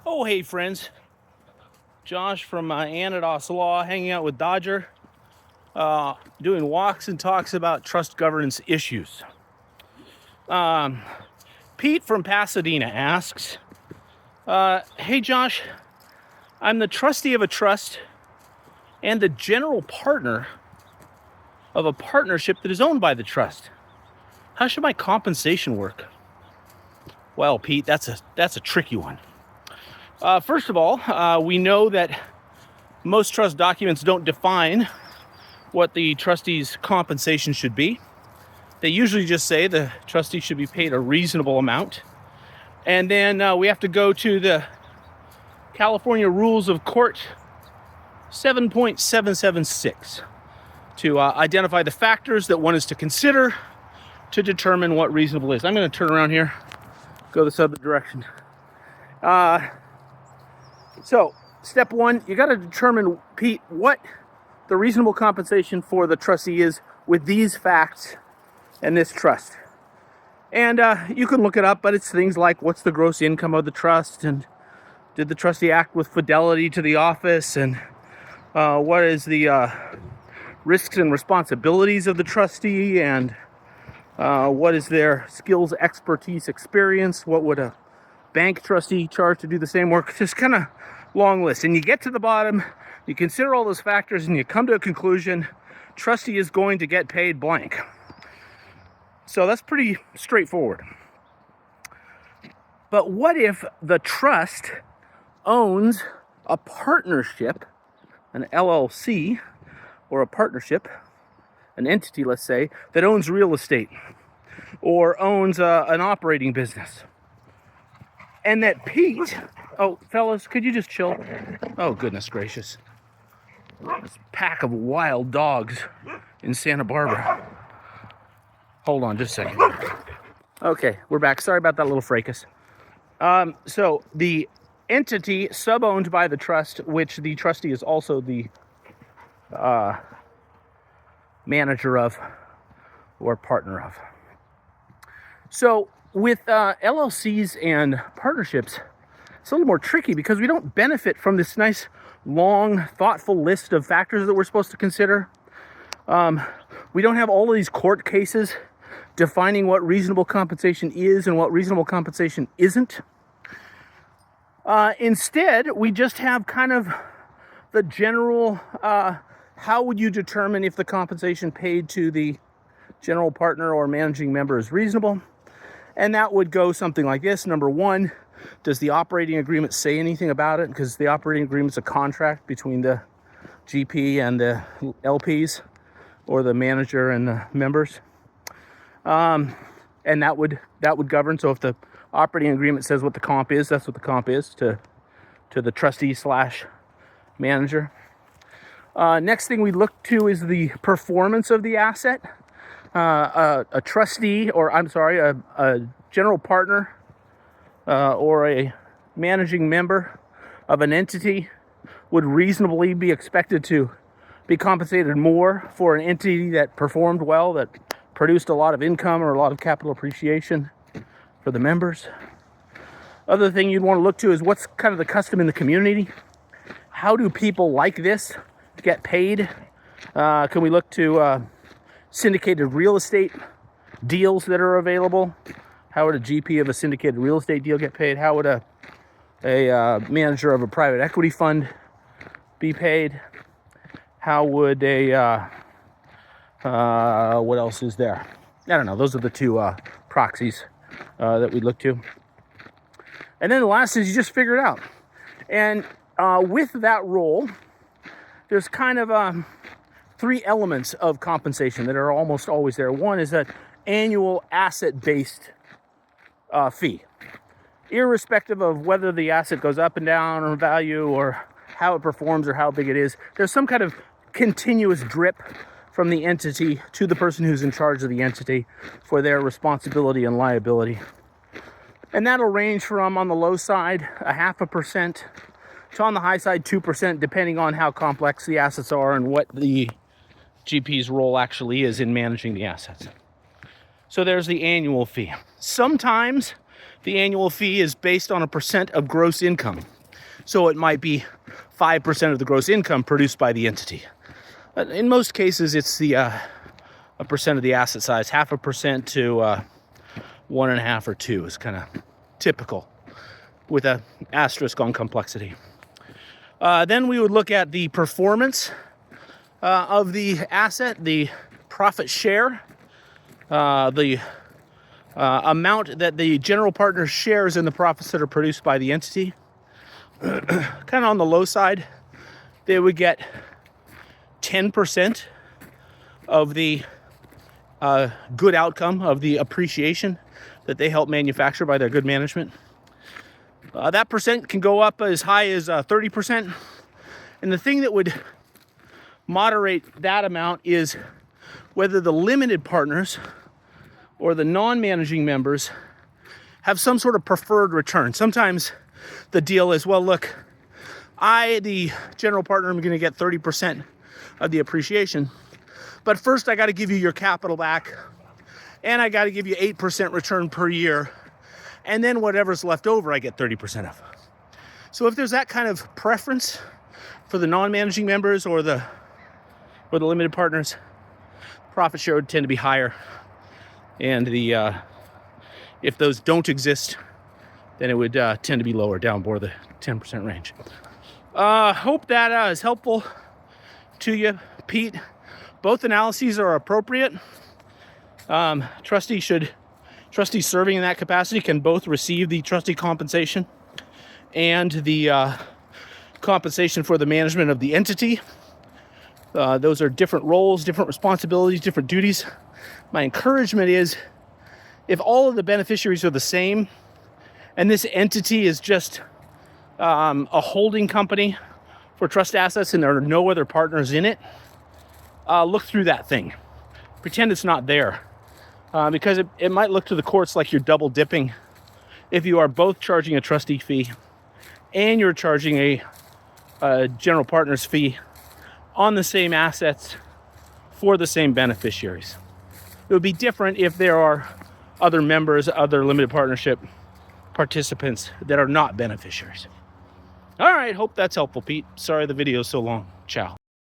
Oh, hey, friends. Josh from Anados Law, hanging out with Dodger, doing walks and talks about trust governance issues. Pete from Pasadena asks, hey, Josh, I'm the trustee of a trust and the general partner of a partnership that is owned by the trust. How should my compensation work? Well, Pete, that's a tricky one. First of all, we know that most trust documents don't define what the trustee's compensation should be. They usually just say the trustee should be paid a reasonable amount. And then we have to go to the California Rules of Court 7.776 to identify the factors that one is to consider to determine what reasonable is. I'm going to turn around here, go this other direction. So, step one, you got to determine, Pete, what the reasonable compensation for the trustee is with these facts and this trust. And you can look it up, but it's things like what's the gross income of the trust, and did the trustee act with fidelity to the office, and what is the risks and responsibilities of the trustee, and what is their skills, expertise, experience, what would a bank trustee charge to do the same work. Just kind of long list. And you get to the bottom, you consider all those factors, and you come to a conclusion, trustee is going to get paid blank. So that's pretty straightforward. But what if the trust owns a partnership, an LLC, or a partnership, an entity, let's say, that owns real estate or owns an operating business? And that Pete, oh, fellas, could you just chill? Oh, goodness gracious. This pack of wild dogs in Santa Barbara. Hold on just a second. Okay, we're back. Sorry about that little fracas. So the entity sub-owned by the trust, which the trustee is also the manager of or partner of. So with LLCs and partnerships, it's a little more tricky because we don't benefit from this nice, long, thoughtful list of factors that we're supposed to consider. We don't have all of these court cases defining what reasonable compensation is and what reasonable compensation isn't. Instead, we just have kind of the general, how would you determine if the compensation paid to the general partner or managing member is reasonable? And that would go something like this. Number one, does the operating agreement say anything about it? Because the operating agreement's a contract between the GP and the LPs, or the manager and the members. And that would govern. So if the operating agreement says what the comp is, that's what the comp is to the trustee / manager. Next thing we look to is the performance of the asset. A trustee, or a general partner or a managing member of an entity would reasonably be expected to be compensated more for an entity that performed well, that produced a lot of income or a lot of capital appreciation for the members. Other thing you'd want to look to is what's kind of the custom in the community. How do people like this get paid? Can we look to syndicated real estate deals that are available? How would a GP of a syndicated real estate deal get paid? How would a manager of a private equity fund be paid? How would what else is there? I don't know. Those are the two proxies that we look to. And then the last is you just figure it out. And with that role, there's kind of three elements of compensation that are almost always there. One is that annual asset-based fee. Irrespective of whether the asset goes up and down in value or how it performs or how big it is, there's some kind of continuous drip from the entity to the person who's in charge of the entity for their responsibility and liability. And that'll range from, on the low side, 0.5% to on the high side, 2%, depending on how complex the assets are and what the GP's role actually is in managing the assets. So there's the annual fee. Sometimes the annual fee is based on a percent of gross income. So it might be 5% of the gross income produced by the entity. But in most cases, it's a percent of the asset size. 0.5% to 1.5 or 2 is kind of typical, with an asterisk on complexity. Then we would look at the performance of the asset, the profit share, the amount that the general partner shares in the profits that are produced by the entity. Kind of on the low side, they would get 10% of the good outcome of the appreciation that they help manufacture by their good management. That percent can go up as high as 30%. And the thing that would moderate that amount is whether the limited partners or the non-managing members have some sort of preferred return. Sometimes the deal is, well, look, I, the general partner, am going to get 30% of the appreciation, but first I got to give you your capital back, and I got to give you 8% return per year, and then whatever's left over I get 30% of. So if there's that kind of preference for the non-managing members or the limited partners, profit share would tend to be higher, and if those don't exist, then it would tend to be lower, down more the 10% range. Hope that is helpful to you, Pete. Both analyses are appropriate. Trustees serving in that capacity can both receive the trustee compensation and the compensation for the management of the entity. Those are different roles, different responsibilities, different duties. My encouragement is, if all of the beneficiaries are the same, and this entity is just a holding company for trust assets and there are no other partners in it, look through that thing. Pretend it's not there. Because it might look to the courts like you're double dipping if you are both charging a trustee fee and you're charging a general partner's fee on the same assets for the same beneficiaries. It would be different if there are other members, other limited partnership participants that are not beneficiaries. All right, hope that's helpful, Pete. Sorry the video is so long. Ciao.